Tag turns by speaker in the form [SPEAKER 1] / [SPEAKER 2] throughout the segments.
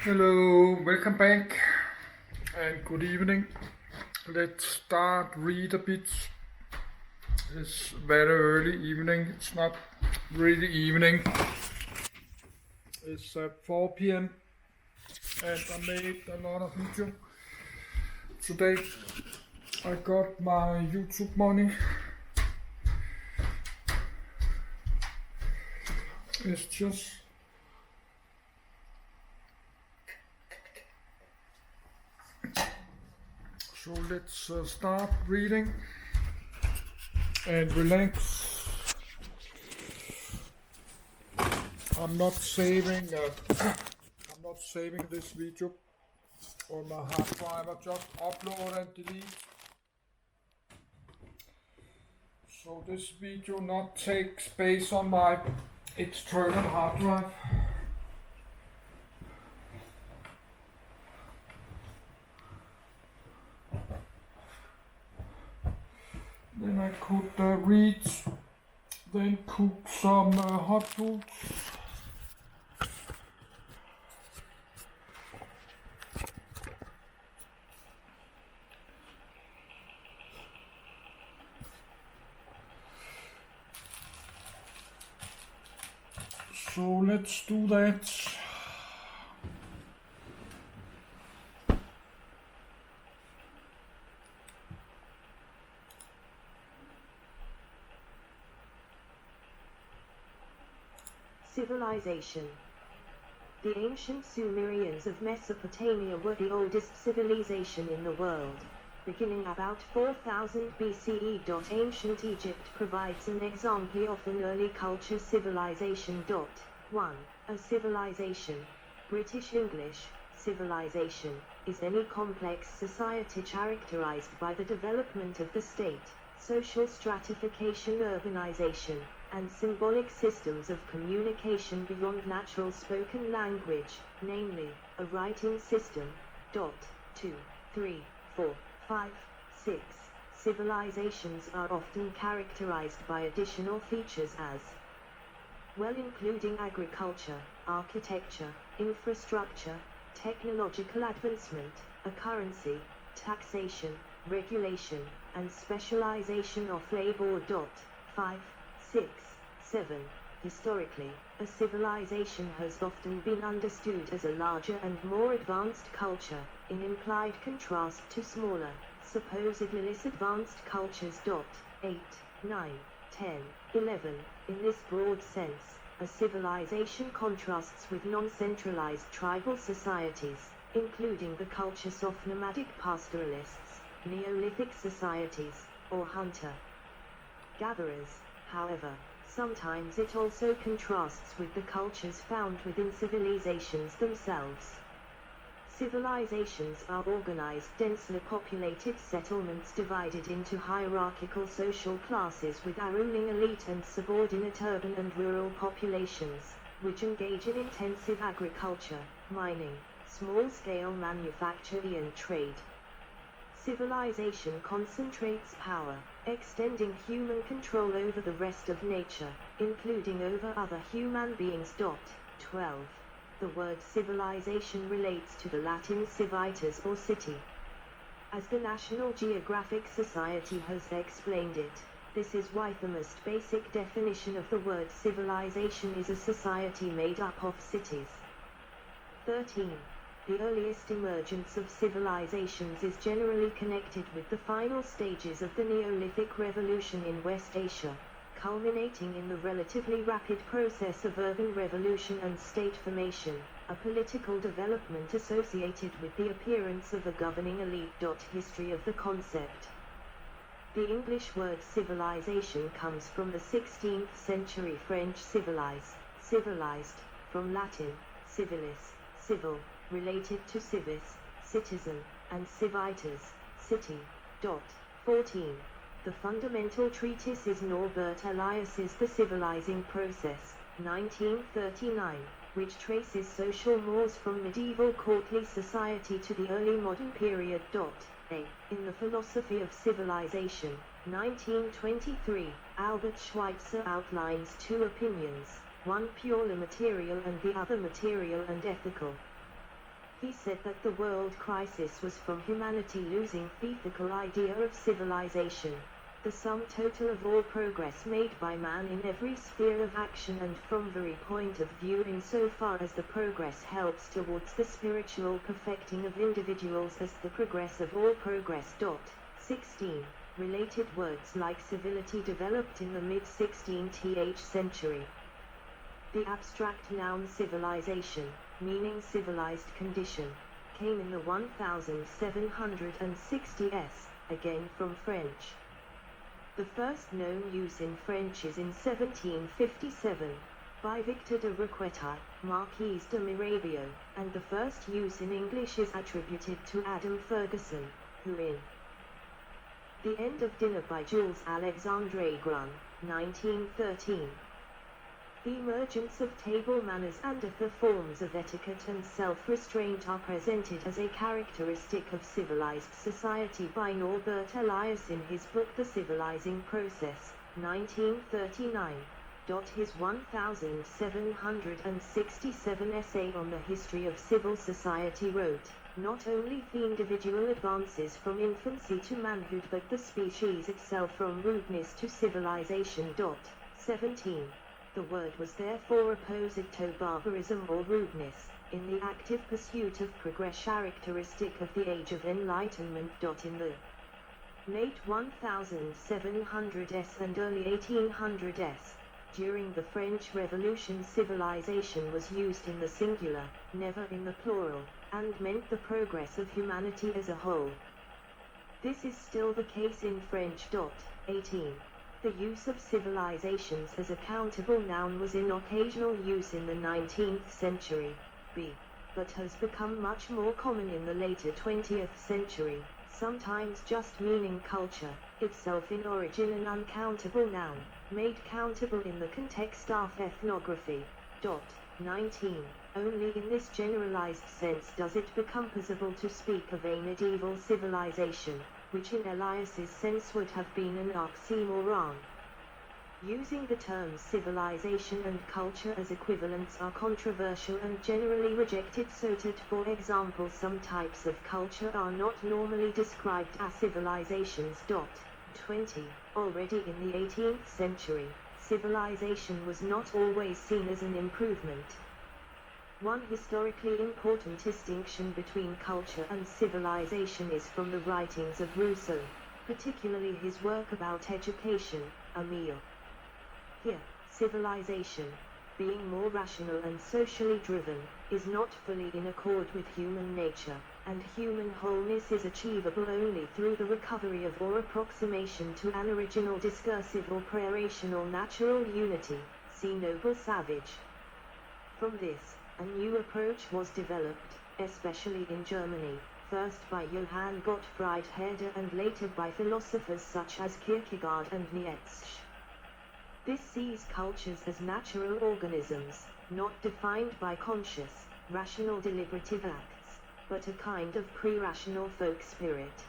[SPEAKER 1] Hello, welcome back and good evening. Let's start read a bit. It's very early evening. It's not really evening. It's 4 p.m. and I made a lot of video today. I got my YouTube money. It's just so let's start reading and relax. I'm not saving this video on my hard drive. I just upload and delete. So this video not take space on my external hard drive. Then I could read, then cook some hot food. So let's do that.
[SPEAKER 2] Civilization. The ancient Sumerians of Mesopotamia were the oldest civilization in the world. Beginning about 4000 BCE. Ancient Egypt provides an example of an early culture civilization. 1. A civilization. British English, civilization, is any complex society characterized by the development of the state, social stratification, urbanization, and symbolic systems of communication beyond natural spoken language, namely, a writing system. 2, 3, 4, 5, 6. Civilizations are often characterized by additional features as well, including agriculture, architecture, infrastructure, technological advancement, a currency, taxation, regulation, and specialization of labor. 5, 6, 7. Historically, a civilization has often been understood as a larger and more advanced culture, in implied contrast to smaller, supposedly less advanced cultures. 8, 9, 10, 11. In this broad sense, a civilization contrasts with non-centralized tribal societies, including the cultures of nomadic pastoralists, Neolithic societies, or hunter-gatherers. However, sometimes it also contrasts with the cultures found within civilizations themselves. Civilizations are organized, densely populated settlements divided into hierarchical social classes with a ruling elite and subordinate urban and rural populations, which engage in intensive agriculture, mining, small-scale manufacturing and trade. Civilization concentrates power, extending human control over the rest of nature, including over other human beings. 12. The word civilization relates to the Latin civitas or city. As the National Geographic Society has explained it, this is why the most basic definition of the word civilization is a society made up of cities. 13. The earliest emergence of civilizations is generally connected with the final stages of the Neolithic Revolution in West Asia, culminating in the relatively rapid process of urban revolution and state formation, a political development associated with the appearance of a governing elite. History of the concept. The English word civilization comes from the 16th century French civilized, from Latin, civilis, civil, related to civis, citizen, and civitas, city. 14. The fundamental treatise is Norbert Elias's The Civilizing Process, 1939, which traces social mores from medieval courtly society to the early modern period. In The Philosophy of Civilization, 1923, Albert Schweitzer outlines two opinions, one purely material and the other material and ethical. He said that the world crisis was from humanity losing the idea of civilization, the sum total of all progress made by man in every sphere of action and from very point of view insofar as the progress helps towards the spiritual perfecting of individuals as the progress of all progress. 16. Related words like civility developed in the mid-16th century. The abstract noun civilization, meaning civilized condition, came in the 1760s, again from French. The first known use in French is in 1757, by Victor de Roqueta, Marquis de Mirabeau, and the first use in English is attributed to Adam Ferguson, who in The End of Dinner by Jules Alexandre Grun, 1913. The emergence of table manners and of the forms of etiquette and self-restraint are presented as a characteristic of civilized society by Norbert Elias in his book The Civilizing Process, 1939. His 1767 essay on the history of civil society wrote, not only the individual advances from infancy to manhood but the species itself from rudeness to civilization. 17. The word was therefore opposite to barbarism or rudeness, in the active pursuit of progress characteristic of the Age of Enlightenment. In the late 1700s and early 1800s, during the French Revolution, civilization was used in the singular, never in the plural, and meant the progress of humanity as a whole. This is still the case in French. 18. The use of civilizations as a countable noun was in occasional use in the 19th century, but has become much more common in the later 20th century, sometimes just meaning culture, itself in origin an uncountable noun, made countable in the context of ethnography. 19. Only in this generalized sense does it become possible to speak of a medieval civilization, which in Elias's sense would have been an oxymoron. Using the terms civilization and culture as equivalents are controversial and generally rejected, so that, for example, some types of culture are not normally described as civilizations. 20. Already in the 18th century, civilization was not always seen as an improvement. One historically important distinction between culture and civilization is from the writings of Rousseau, particularly his work about education, Emile. Here, civilization, being more rational and socially driven, is not fully in accord with human nature, and human wholeness is achievable only through the recovery of or approximation to an original discursive or praerational natural unity, see Noble Savage. From this, a new approach was developed, especially in Germany, first by Johann Gottfried Herder and later by philosophers such as Kierkegaard and Nietzsche. This sees cultures as natural organisms, not defined by conscious, rational deliberative acts, but a kind of pre-rational folk spirit.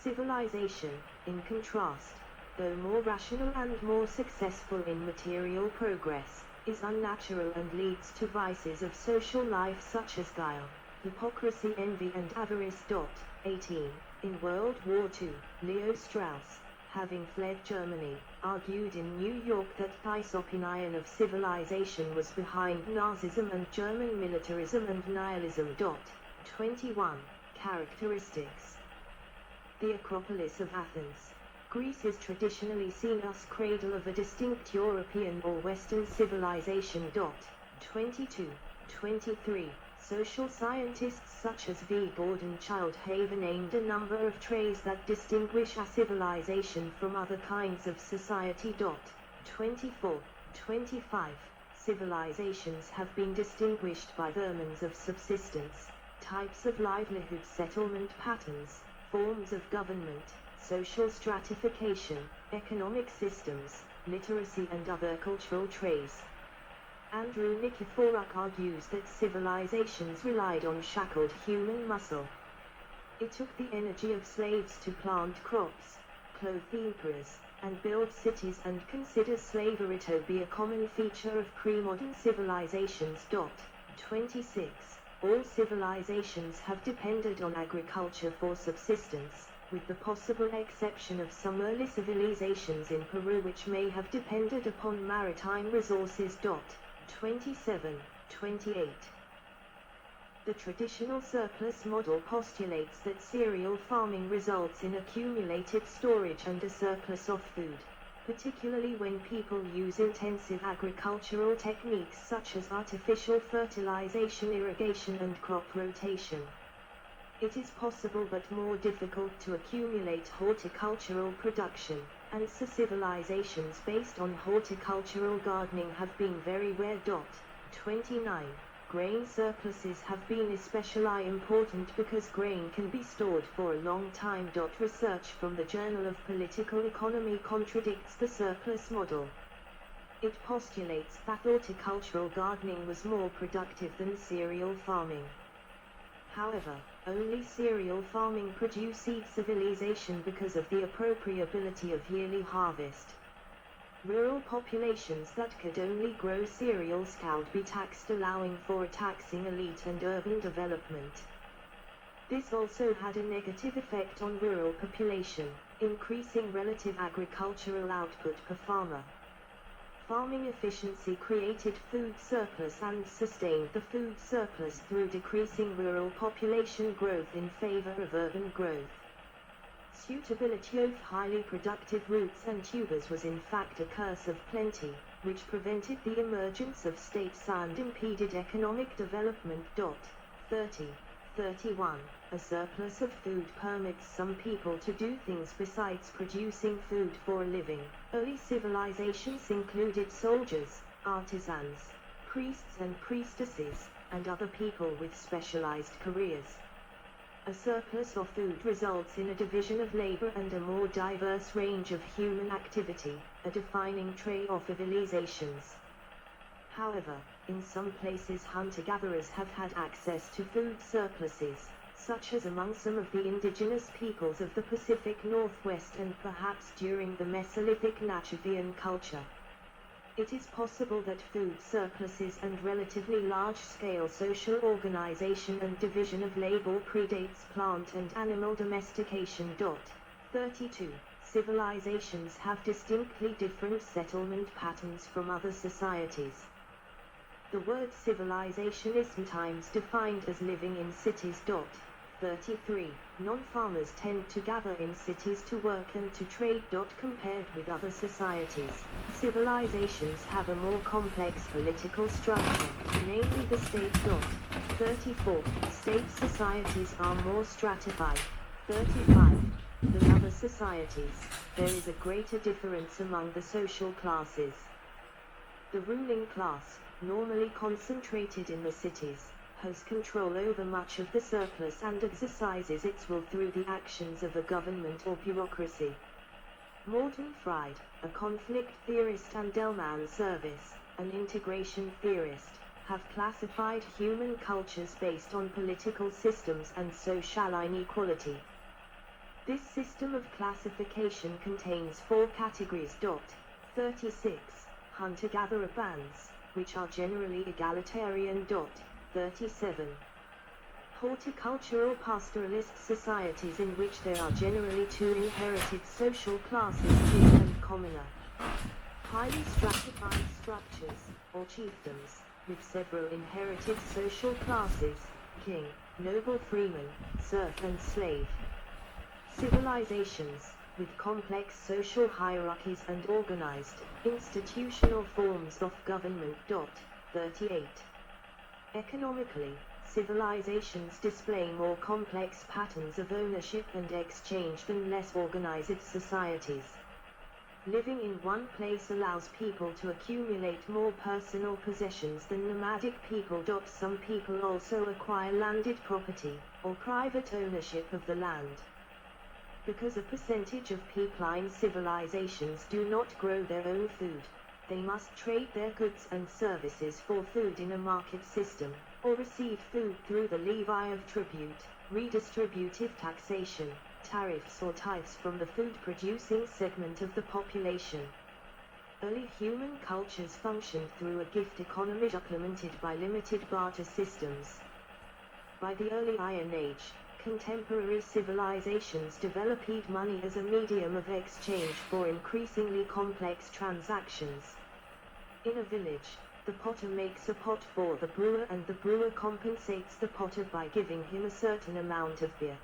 [SPEAKER 2] Civilization, in contrast, though more rational and more successful in material progress, is unnatural and leads to vices of social life such as guile, hypocrisy, envy and avarice. 18. In World War II, Leo Strauss, having fled Germany, argued in New York that this opinion of civilization was behind Nazism and German militarism and nihilism. 21. Characteristics. The Acropolis of Athens, Greece, is traditionally seen as cradle of a distinct European or Western civilization. 22. 23. Social scientists such as V. Gordon Childe have named a number of traits that distinguish a civilization from other kinds of society. 24. 25. Civilizations have been distinguished by terms of subsistence, types of livelihood, settlement patterns, forms of government, social stratification, economic systems, literacy and other cultural traits. Andrew Nikiforuk argues that civilizations relied on shackled human muscle. It took the energy of slaves to plant crops, clothe the emperors, and build cities, and considers slavery to be a common feature of pre-modern civilizations. 26. all civilizations have depended on agriculture for subsistence, with the possible exception of some early civilizations in Peru which may have depended upon maritime resources. 27, 28. The traditional surplus model postulates that cereal farming results in accumulated storage and a surplus of food, particularly when people use intensive agricultural techniques such as artificial fertilization, irrigation, and crop rotation. It is possible but more difficult to accumulate horticultural production, and so civilizations based on horticultural gardening have been very rare. 29. Grain surpluses have been especially important because grain can be stored for a long time. Research from the Journal of Political Economy contradicts the surplus model. It postulates that horticultural gardening was more productive than cereal farming. However, only cereal farming preceded civilization because of the appropriability of yearly harvest. Rural populations that could only grow cereals could be taxed, allowing for a taxing elite and urban development. This also had a negative effect on rural population, increasing relative agricultural output per farmer. Farming efficiency created food surplus and sustained the food surplus through decreasing rural population growth in favor of urban growth. Suitability of highly productive roots and tubers was in fact a curse of plenty, which prevented the emergence of states and impeded economic development. 30, 31. A surplus of food permits some people to do things besides producing food for a living. Early civilizations included soldiers, artisans, priests and priestesses, and other people with specialized careers. A surplus of food results in a division of labor and a more diverse range of human activity, a defining trait of civilizations. However, in some places hunter-gatherers have had access to food surpluses, such as among some of the indigenous peoples of the Pacific Northwest and perhaps during the Mesolithic Nachavian culture. It is possible that food surpluses and relatively large-scale social organization and division of labor predates plant and animal domestication. 32. Civilizations have distinctly different settlement patterns from other societies. The word civilization is sometimes defined as living in cities. 33. Non-farmers tend to gather in cities to work and to trade. Compared with other societies, civilizations have a more complex political structure, namely the state. 34. State societies are more stratified. 35. Than other societies, there is a greater difference among the social classes. The ruling class, normally concentrated in the cities, has control over much of the surplus and exercises its will through the actions of a government or bureaucracy. Morton Fried, a conflict theorist, and Delman Service, an integration theorist, have classified human cultures based on political systems and social inequality. This system of classification contains 4 categories. 36. Hunter-gatherer bands, which are generally egalitarian. 37. Horticultural pastoralist societies in which there are generally 2 inherited social classes, king and commoner. Highly stratified structures, or chiefdoms, with several inherited social classes, king, noble, freeman, serf and slave. Civilizations, with complex social hierarchies and organized, institutional forms of government. 38. Economically, civilizations display more complex patterns of ownership and exchange than less organized societies. Living in one place allows people to accumulate more personal possessions than nomadic people. Some people also acquire landed property, or private ownership of the land. Because a percentage of people in civilizations do not grow their own food, they must trade their goods and services for food in a market system, or receive food through the levy of tribute, redistributive taxation, tariffs or tithes from the food-producing segment of the population. Early human cultures functioned through a gift economy supplemented by limited barter systems. By the early Iron Age, contemporary civilizations developed money as a medium of exchange for increasingly complex transactions. In a village, the potter makes a pot for the brewer and the brewer compensates the potter by giving him a certain amount of beer.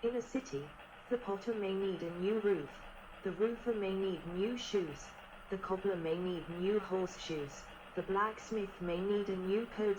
[SPEAKER 2] In a city, the potter may need a new roof, the roofer may need new shoes, the cobbler may need new horseshoes, the blacksmith may need a new coat